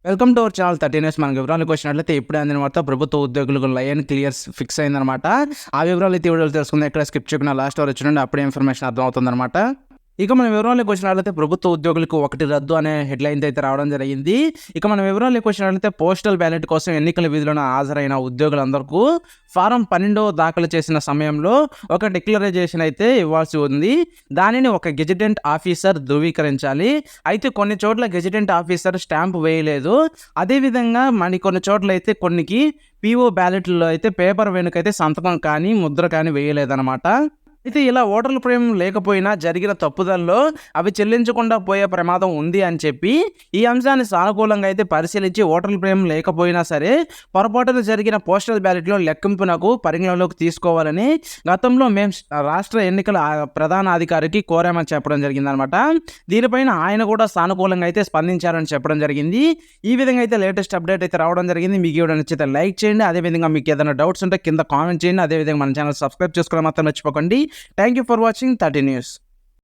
Welcome to our channel 13 years. మనకు వివరాలకు వచ్చినట్లయితే ఇప్పుడే అందిన వార్త ప్రభుత్వ ఉద్యోగులకు లయన్ క్లియర్స్ ఫిక్స్ అయిందనమాట. ఆ వివరాలు అయితే వీడియోలు తెలుసుకుందాం. ఎక్కడ స్కిప్ చేయకుండా లాస్ట్ వరకు చూడండి, అప్పుడే ఇన్ఫర్మేషన్ అర్థమవుతుందన్నమాట. ఇక మన వివరాలకు వచ్చినట్లయితే ప్రభుత్వ ఉద్యోగులకు ఒకటి రద్దు అనే హెడ్లైన్ అయితే రావడం జరిగింది. ఇక మన వివరాలకు వచ్చినట్లయితే పోస్టల్ బ్యాలెట్ కోసం ఎన్నికల విధులను హాజరైన ఉద్యోగులందరికీ ఫారం 12 దాఖలు చేసిన సమయంలో ఒక డిక్లరేషన్ అయితే ఇవ్వాల్సి ఉంది. దానిని ఒక గెజిటెంట్ ఆఫీసర్ ధృవీకరించాలి. అయితే కొన్ని చోట్ల గెజిటెంట్ ఆఫీసర్ స్టాంప్ వేయలేదు. అదేవిధంగా కొన్ని చోట్ల అయితే కొన్నికి పీఓ బ్యాలెట్లో అయితే పేపర్ వెనుకైతే సంతకం కానీ ముద్ర కానీ వేయలేదన్నమాట. అయితే ఇలా ఓటర్ల ప్రేమ లేకపోయినా జరిగిన తప్పుదల్లో అవి చెల్లించకుండా పోయే ప్రమాదం ఉంది అని చెప్పి ఈ అంశాన్ని సానుకూలంగా అయితే పరిశీలించి ఓటర్ల ప్రేమ లేకపోయినా సరే పొరపాటున జరిగిన పోస్టల్ బ్యాలెట్లో లెక్కింపునకు పరిగణలోకి తీసుకోవాలని గతంలో మేము రాష్ట్ర ఎన్నికల ప్రధాన అధికారికి కోరామని చెప్పడం జరిగిందనమాట. దీనిపైన ఆయన కూడా సానుకూలంగా అయితే స్పందించారని చెప్పడం జరిగింది. ఈ విధంగా అయితే లేటెస్ట్ అప్డేట్ అయితే రావడం జరిగింది. మీకు వీడియో నచ్చితే లైక్ చేయండి. అదేవిధంగా మీకు ఏదైనా డౌట్స్ ఉంటే కింద కామెంట్ చేయండి. అదేవిధంగా మన ఛానల్ సబ్స్క్రైబ్ చేసుకోవడం మాత్రం మర్చిపోకండి. Thank you for watching 13 News.